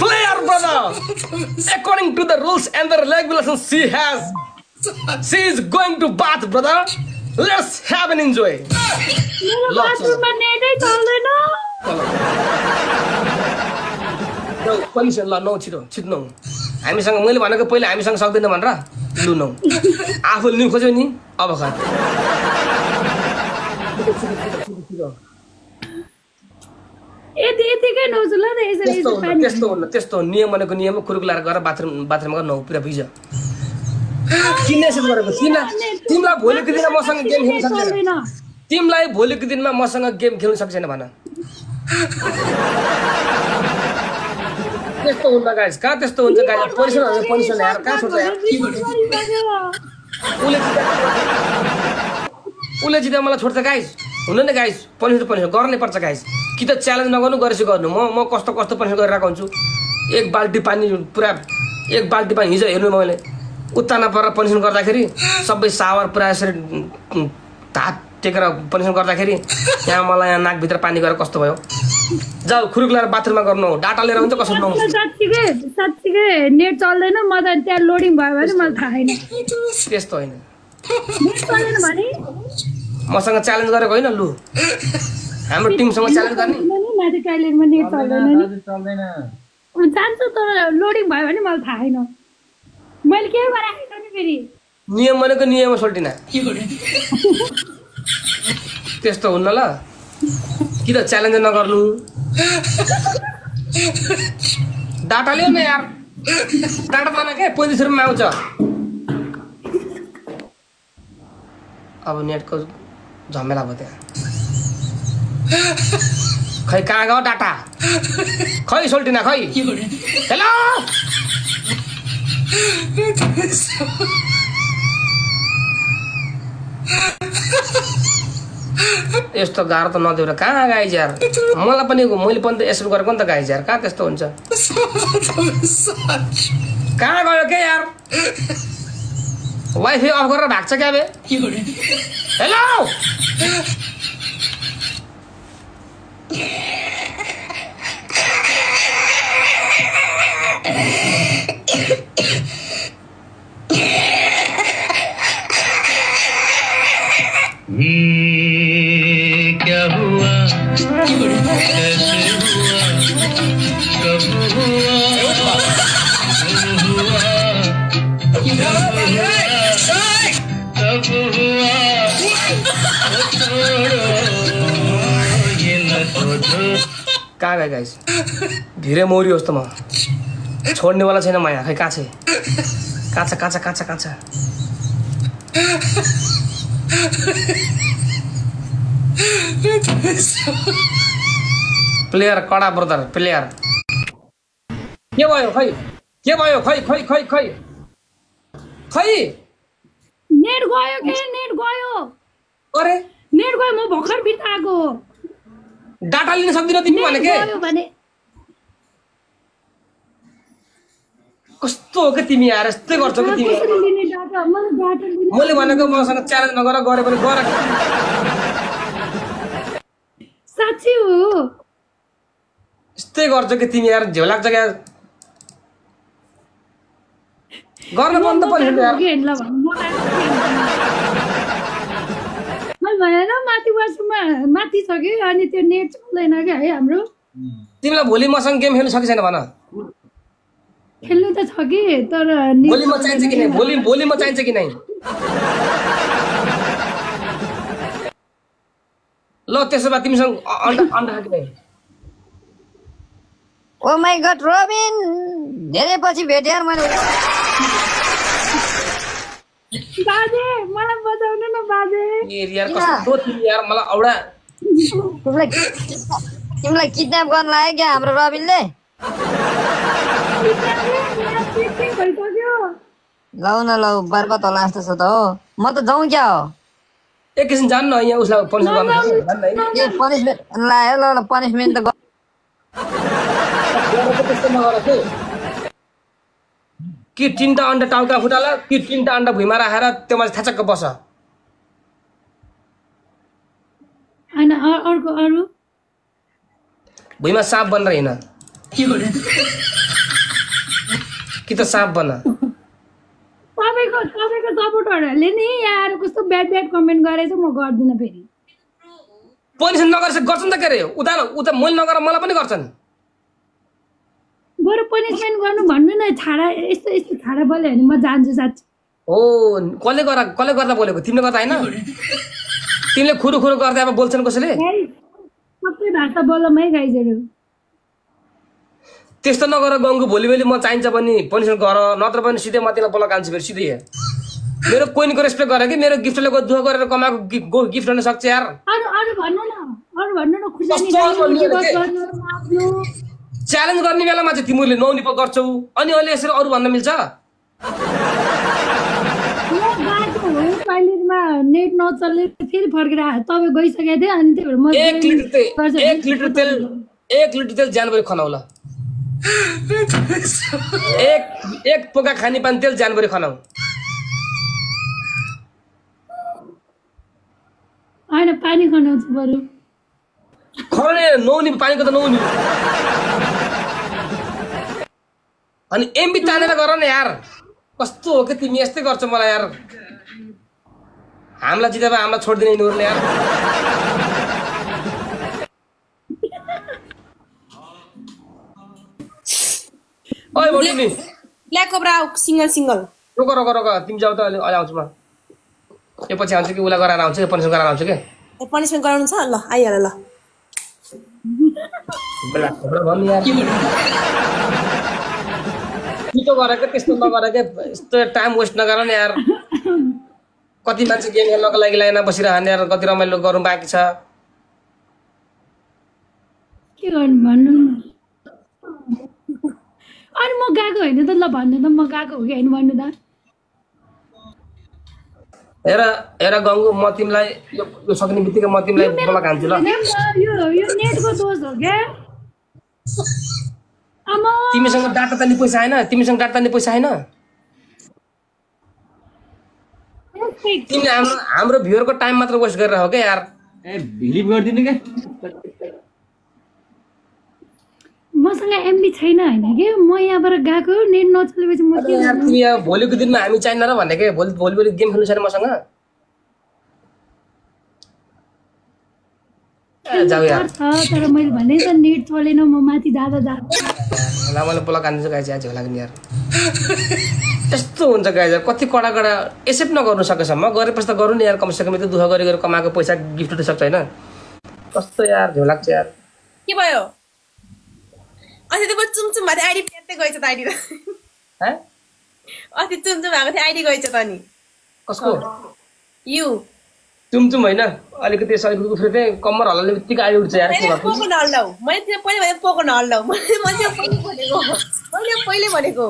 Player brother, according to the rules and the regulations, she is going to bath, brother. Let's have an enjoy. Permission ल नौ छिटो छिटो नौ हामीसँग मैले भनेको पहिला हामीसँग सक्दैन भनेर लु नौ आफूले लिनु खोज्यो नि अब खा त्यस्तो नियम भनेको नियम कुरुकुलार गरेर बाथरुम गरेर नौ पुरा भिज किन यसो गरेको तिमीलाई भोलिको दिनमा मसँग गेम खेल्न सक्दैन तिमीलाई भोलिको दिनमा मसँग गेम खेल्न सक्दैन भन त्यस्तो हुन्छ गाइस कहाँ त्यस्तो हुन्छ गाइस पोजिसन यार कहाँ छोड्छ यार उले जित्दा मलाई छोड्छ गाइस हुन नि गाइस पनिसन गर्नै पर्छ गाइस कि त च्यालेन्ज नगर्नु गरेछु गर्नु म कस्तो पनिसन गरिरहेको हुन्छु एक बाल्टी पानी पुरा एक बाल्टी पानी हिजो हेर्नु मैले उत्ताना परेर पनिसन गर्दाखेरि सबै सावर पुरा यसरी हात टेकेर पनिसन गर्दाखेरि यहाँ मलाई यहाँ नाकभित्र पानी गएर कस्तो भयो जाऊ खुरुकुलाएर बाथरुममा गर्नु डाटा लिएर हुन्छ कसो नौ साच्चीकै नेट चल्दैन म त त्यहाँ लोडिङ भयो भने मलाई थाहा छैन त्यस्तो होइन नेट चल्दैन भने मसँग च्यालेन्ज गरेको होइन लु हाम्रो टिमसँग च्यालेन्ज गर्ने माथि टाइलेन्टमा नेट चल्दैन नि जान्छु तर लोडिङ भयो भने मलाई थाहा छैन मैले के गराएको नि फेरि नियम भनेको नियममा सोल्टिना त्यस्तो हुन्न ल कि त च्यालेन्ज नगर्नु डाटा लियो न यार डाटा पाना के 35 रुपैयाँमा आउँछ अब नेटको झमेला भयो त्यहाँ खै कहाँ गयो डाटा खै सोल्टिना खै हेलो यस्तो गाह्रो त नदेऊ र कहाँ गाइज यार मलाई पनि मैले पनि त यसो गरेको नि त गाइज यार कहाँ त्यस्तो हुन्छ कहाँ गयो के यार वाइफाई अफ गरेर भाग्छ क्या बे हेलो क्या हुआ कैसे हुआ कब हुआ कब हुआ कहाँ गए गाइस धीरे मौरी होस् त म छोड्नेवाला छैन माया खै कहाँ छ प्लेयर कडा ब्रदर प्लेयर के भयो खै नेट गयो अरे नेट गयो म भर्खर फिर्ता आएको डाटा लिन सक्दिन तिमी भने के कस्तो हो के तिमी यार यस्तै गर्छौ के तिमी मैले भनेको मसँग च्यालेन्ज नगर गरे पनि गर साच्चै हो यस्तै गर्छौ के तिमी यार झ्याउ लाग्छ क्या गर्न बन्द पर्छ यार मैले भने न माथि वासरुममा माथि छ कि अनि त्यो नेट चल्दैन क्या है हाम्रो तिमीलाई भोलि मसँग गेम खेल्न सकिन्छ छैन भन खेल्नु त छ कि तर भोलि म चाहिन्छ कि नै भोलि म चाहिन्छ कि नै ल त्यसो भए तिमीसँग अन्डा खाके नै ओ माय गॉड रोबिन धेरै पछि भेटे यार मैले बाजे मलाई बचाउनु न बाजे यार कस्तो तिमी यार मलाई औडा तिमीलाई किडन्याप गर्न लाग्यो क्या हाम्रो रबिनले लौ न लौ बर्बाद होला जस्तो छ त हो म त जाउँ क्या हो एकैछिन जान्न यहाँ उसलाई पनिसमेन्ट गर्न पनिसमेन्ट लायो ल पनिसमेन्ट त कि 3टा अन्डा टाउका फुटाला कि 3टा अन्डा भुइँमा राखेर त्यो माथि थाचक्क बस हैन अर्को अरु भुइँमा साँप बनेर हिँड कि त साँप बन। तपाईँको सपोर्टरहरूले नि यार कस्तो ब्याड कमेन्ट गरेछ म गर्दिनँ फेरि। पनिसमेन्ट नगरेर गर्छन् त के अरे उता मैले नगर मलाई पनि गर्छन्। बरु पनिसमेन्ट गर्नु भन्नु न छाडा यस्तो छाडा बोल्यो भने म जान्छु साँच्ची। हो कसले गर्दा बोलेको तिमीले गर्दा होइन तिमीले खुरु गर्दा अब बोल्छन् कसैले सबै भाषा बोलम है गाइजहरू। त्यस्तो नगर गङ्गु भोलि म चाहिन्छ भने पनिसमेन्ट गर नत्र पनि सिधै म तिमीलाई बोला कान्छु फेरि सिधै मेरो कोइनको रेस्पेक्ट गर कि मेरो गिफ्टले दुःख गरेर कमाएको गिफ्ट हुन सक्छ यार। अरु भन्नु न खुर्सानी च्यालेन्ज गर्ने बेलामा चाहिँ तिमीले नौनी पो गर्छौ अनि अहिले यसरी अरू भन्न मिल्छ? टोइलेटमा नेट नचल्ने फेरि फर्केर तपाईँ गइसकेको थियो अनि त्यही भएर म 1 लिटर तेल जानभरि खनाउ ल। एक पोका खाने पानी तेल जानभरि खनाउ। होइन पानी खनाउँछु बरु खनाउने नौनी पानीको त नौनी अनि एमबी तानेर गर न यार। कस्तो हो कि तिमी यस्तै गर्छौ मलाई यार। हामीलाई जिते भए हामीलाई छोडिदिने यिनीहरूले यार। ओइ बोल्नु ब्ल्याक कोब्रा सिंगल रोक तिमी जाऊ त अहिले आउँछु म। यो पछि आउँछु कि उसलाई गराएर आउँछु कि पनिसमेन्ट गराएर आउँछु कि पनिसमेन्ट गराउनु छ ल आइहाल ल। छिटो गर के त्यस्तो नगर के यस्तो टाइम वेस्ट नगर न यार। कति मान्छे गेम खेल्नको लागि लाइनमा बसिरहने यार कति रमाइलो गरौँ बाँकी छ। के गर्नु भन्नु न अनि म गएको होइन त ल भन्नु त म गएको हो कि होइन भन्नु त। हेर गङ्गु म तिमीलाई यो सक्ने बित्तिकै म तिमीलाई बोला खान्छु ल। यो नेटको दोष हो क्या। तिमीसँग डाटा तान्ने पैसा छैन तिमीसँग डाटा तान्ने पैसा छैन। तिमीले हाम्रो भ्युअरको टाइम मात्र वेस्ट गरेर हो क्या यार। बिलिभ गर्दिनु के मसँग एमबी छैन होइन कि म यहाँबाट गएको नेट नचलेपछि म के यार तिमी भोलिको दिनमा हामी चाहिन्न र भन्ने के भोलि गेम खेल्नु छैन मसँग। जाऊ यार तर मैले भने त नेट चलेन म माथि जाँदा मैले बोला कान्छु गाई चाहिँ होला नि यार। यस्तो हुन्छ गाई कति कडा एक्सेप्ट नगर्नु सकेसम्म गरेपछि त गरौँ नि यार। कमसेकम त दुःख गरेर कमाएको पैसा गिफ्ट हुन सक्छ होइन। कस्तो यार झ्याउ लाग्छ यार। के भयो अस्ति त चुमचुम भएको आइडी प्याट्दै गएछ त आइडी अस्ति चुमचुम भएको थियो आइडी गएछ त नि। कसको यु चुमचुम होइन अलिकति सलिकति उफ्रे चाहिँ कम्मर हल्लाउने बित्तिकै आइडी उठ्छ यार। पोको नहल्लाउ मैले त्यो पहिले भने पोको नहल्लाउ मैले पहिले भनेको